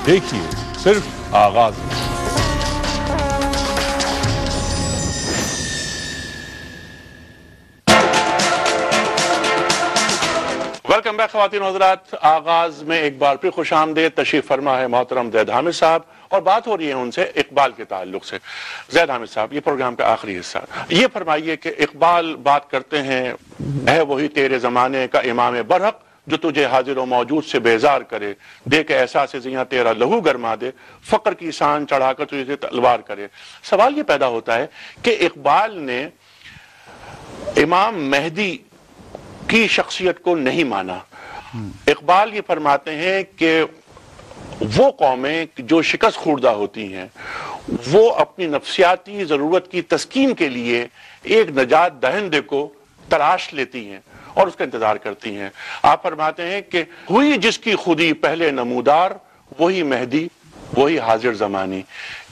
دیکھیے صرف آغاز میں۔ ویلکم بیک خواتین و حضرات، آغاز میں ایک بار پھر خوش آمدید، تشریف فرما ہے محترم زید حامد صاحب اور بات ہو رہی ہے ان سے اقبال کے تعلق سے۔ زید حامد صاحب، یہ پروگرام کا آخری حصہ، یہ فرمائیے کہ اقبال بات کرتے ہیں ہے وہی تیرے زمانے کا امام برحق جو تجھے حاضر و موجود سے بیزار کرے، دے کے احساس زیاں تیرا لہو گرما دے، فقر کی سان چڑھا کر تجھے تلوار کرے۔ سوال یہ پیدا ہوتا ہے کہ اقبال نے امام مہدی کی شخصیت کو نہیں مانا۔ اقبال یہ فرماتے ہیں کہ وہ قومیں جو شکست خوردہ ہوتی ہیں وہ اپنی نفسیاتی ضرورت کی تسکین کے لیے ایک نجات دہندے کو تلاش لیتی ہیں اور اس کا انتظار کرتی ہیں۔ آپ فرماتے ہیں کہ ہوئی جس کی خودی پہلے نمودار، وہی مہدی وہی حاضر زمانی۔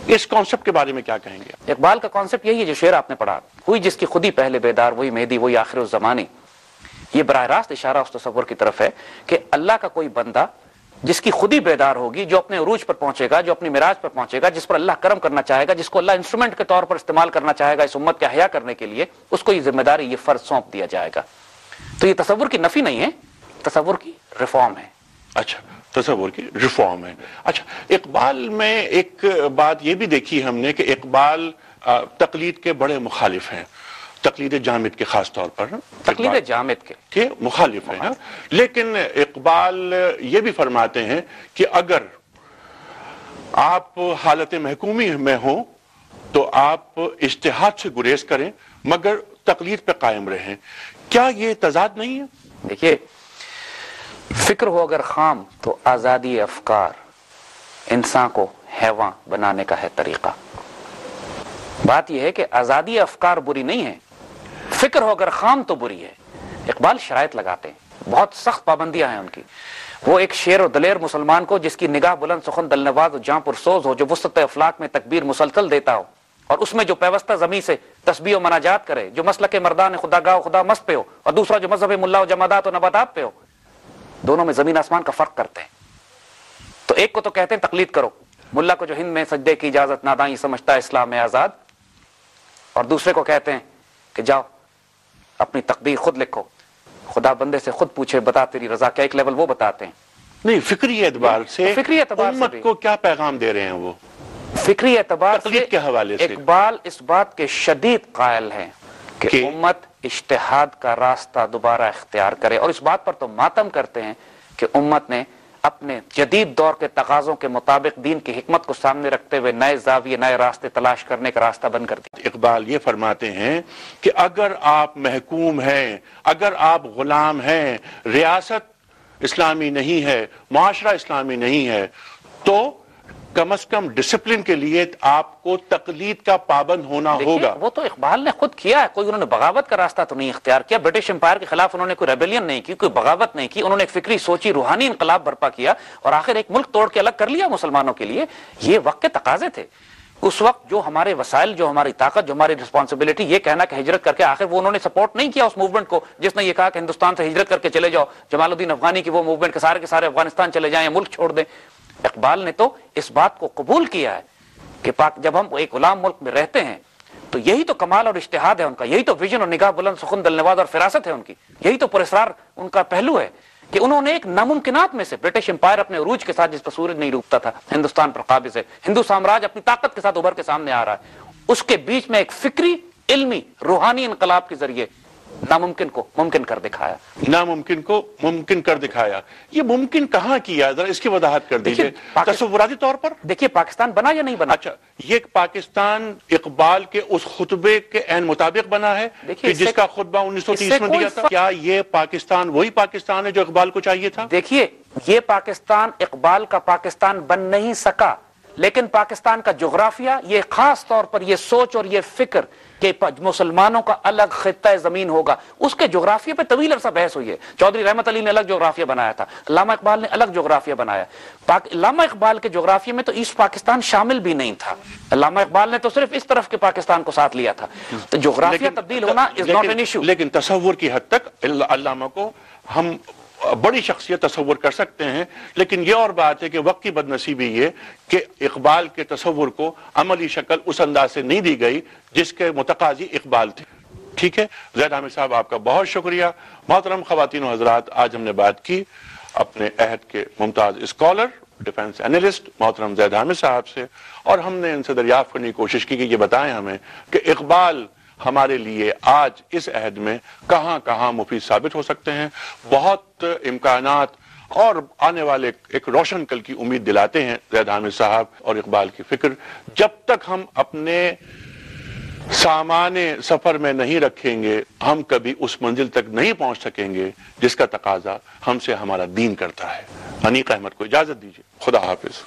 اس کانسیپٹ کے بارے میں کیا کہیں گے؟ اقبال کا کانسیپٹ یہی ہے جو شعر آپ نے پڑھا، ہوئی جس کی خودی پہلے بیدار، وہی مہدی وہی آخر الزمانی۔ یہ براہ راست اشارہ اس تصور کی طرف ہے کہ اللہ کا کوئی بندہ جس کی خودی بیدار ہوگی، جو اپنے عروج پر پہنچے گا، جو اپنی معراج پر پہنچے گا، جس پر اللہ کرم کرنا چاہے گا، جس کو اللہ انسٹرومنٹ کے طور پر استعمال کرنا چاہے گا اس امت کے احیا کرنے کے لیے، اس کو یہ ذمہ داری، یہ فرض سونپ دیا جائے گا۔ تو یہ تصور کی نفی نہیں ہے، تصور کی ریفارم ہے۔ اچھا، تصور کی ریفارم ہے۔ اچھا، اقبال میں ایک بات یہ بھی دیکھی ہم نے کہ اقبال تقلید کے بڑے مخالف ہیں، تقلید جامد کے خاص طور پر تقلید جامد کے مخالف ہیں، لیکن اقبال یہ بھی فرماتے ہیں کہ اگر آپ حالت محکومی میں ہوں تو آپ اجتہاد سے گریز کریں مگر تقلید پہ قائم رہیں۔ کیا یہ تضاد نہیں ہے؟ دیکھیے، فکر ہو اگر خام تو آزادی افکار انسان کو حیوان بنانے کا ہے طریقہ۔ بات یہ ہے کہ آزادی افکار بری نہیں ہے، فکر ہو اگر خام تو بری ہے۔ اقبال شرائط لگاتے ہیں، بہت سخت پابندیاں ہیں ان کی۔ وہ ایک شیر و دلیر مسلمان کو جس کی نگاہ بلند سخن دل نواز و جاں پرسوز ہو، جو وسط افلاک میں تکبیر مسلسل دیتا ہو اور اس میں جو پیوستہ زمین سے تسبیح و مناجات کرے، جو مسلک مردان خدا گاہ و خدا مست پہ ہو اور دوسرا جو مذہب ملا و جمادات و نباتات پہ ہو، دونوں میں زمین آسمان کا فرق کرتے ہیں۔ تو ایک کو تو کہتے ہیں تقلید کرو، ملا کو جو ہند میں سجدے کی اجازت نادائی سمجھتا ہے اسلام میں آزاد، اور دوسرے کو کہتے ہیں کہ جاؤ اپنی تقدیر خود لکھو، خدا بندے سے خود پوچھے بتا تیری رضا کیا۔ ایک لیول وہ بتاتے ہیں۔ نہیں، فکری اعتبار سے امت کو کیا پیغام دے رہے ہیں وہ؟ فکری اعتبار تقلید کے حوالے سے اقبال اس بات کے شدید قائل ہیں کہ امت اجتہاد کا راستہ دوبارہ اختیار کرے، اور اس بات پر تو ماتم کرتے ہیں کہ امت نے اپنے جدید دور کے تقاضوں کے مطابق دین کی حکمت کو سامنے رکھتے ہوئے نئے زاویے، نئے راستے تلاش کرنے کا راستہ بند کر دیا۔ اقبال یہ فرماتے ہیں کہ اگر آپ محکوم ہیں، اگر آپ غلام ہیں، ریاست اسلامی نہیں ہے، معاشرہ اسلامی نہیں ہے، تو کم از کم ڈسپلن کے لیے آپ کو تقلید کا پابند ہونا ہوگا۔ وہ تو اقبال نے خود کیا ہے، کوئی انہوں نے بغاوت کا راستہ تو نہیں اختیار کیا، برٹش امپائر کے خلاف انہوں نے کوئی ریبیلین نہیں کی، کوئی بغاوت نہیں کی، انہوں نے ایک فکری سوچی روحانی انقلاب برپا کیا اور آخر ایک ملک توڑ کے الگ کر لیا مسلمانوں کے لیے۔ یہ وقت کے تقاضے تھے۔ اس وقت جو ہمارے وسائل، جو ہماری طاقت، جو ہماری رسپانسبلٹی، یہ کہنا کہ ہجرت کر کے، آخر وہ انہوں نے سپورٹ نہیں کیا اس موومنٹ کو جس نے یہ کہا کہ ہندوستان سے ہجرت کر کے چلے جاؤ، جمال الدین افغانی کی وہ موومنٹ کے سارے افغانستان چلے جائیں، ملک چھوڑ دیں۔ اقبال نے تو اس بات کو قبول کیا ہے کہ جب ہم ایک غلام ملک میں رہتے ہیں تو یہی تو کمال اور اجتہاد ہے ان کا، یہی تو ویژن اور نگاہ بلند سخن دل نواز اور فراست ہے ان کی، یہی تو پراسرار ان کا پہلو ہے کہ انہوں نے ایک ناممکنات میں سے، برٹش امپائر اپنے عروج کے ساتھ جس پر سورج نہیں ڈوبتا تھا ہندوستان پر قابض ہے، ہندو سامراج اپنی طاقت کے ساتھ ابھر کے سامنے آ رہا ہے، اس کے بیچ میں ایک فکری، علمی، روحانی انقلاب کے ذریعے ناممکن کو ممکن کر دکھایا۔ ناممکن کو ممکن کر دکھایا۔ یہ ممکن کہاں کیا؟ ذرا اس کی وضاحت کر دیجئے تصوراتی طور پر۔ دیکھیے پاکستان بنا یا نہیں بنا؟ اچھا، یہ پاکستان اقبال کے اس خطبے کے عین مطابق بنا ہے کہ جس کا خطبہ 1930 میں دیا تھا؟ کیا یہ پاکستان وہی پاکستان ہے جو اقبال کو چاہیے تھا؟ دیکھیے، یہ پاکستان اقبال کا پاکستان بن نہیں سکا، لیکن پاکستان کا جغرافیہ، یہ خاص طور پر یہ سوچ اور یہ فکر کہ مسلمانوں کا الگ خطہ زمین ہوگا، اس کے جغرافیہ پہ طویل عرصہ بحث ہوئی ہے۔ چودھری رحمت علی نے الگ جغرافیہ بنایا تھا، علامہ اقبال نے الگ جغرافیہ بنایا۔ علامہ اقبال کے جغرافیہ میں تو ایسٹ پاکستان شامل بھی نہیں تھا، علامہ اقبال نے تو صرف اس طرف کے پاکستان کو ساتھ لیا تھا۔ تو جغرافیہ تبدیل ہونا از ناٹ این ایشو۔ لیکن تصور کی حد تک علامہ کو ہم بڑی شخصیت تصور کر سکتے ہیں، لیکن یہ اور بات ہے کہ وقت کی بدنصیبی یہ کہ اقبال کے تصور کو عملی شکل اس انداز سے نہیں دی گئی جس کے متقاضی اقبال تھے. ٹھیک ہے. زید حامد صاحب آپ کا بہت شکریہ. محترم خواتین و حضرات، آج ہم نے بات کی اپنے عہد کے ممتاز اسکالر، ڈیفنس اینالسٹ محترم زید حامد صاحب سے، اور ہم نے ان سے دریافت کرنے کی کوشش کی کہ یہ بتائیں ہمیں کہ اقبال ہمارے لیے آج اس عہد میں کہاں کہاں مفید ثابت ہو سکتے ہیں. بہت امکانات اور آنے والے ایک روشن کل کی امید دلاتے ہیں زید حامد صاحب اور اقبال کی فکر. جب تک ہم اپنے سامان سفر میں نہیں رکھیں گے، ہم کبھی اس منزل تک نہیں پہنچ سکیں گے جس کا تقاضا ہم سے ہمارا دین کرتا ہے. انیق احمد کو اجازت دیجیے. خدا حافظ.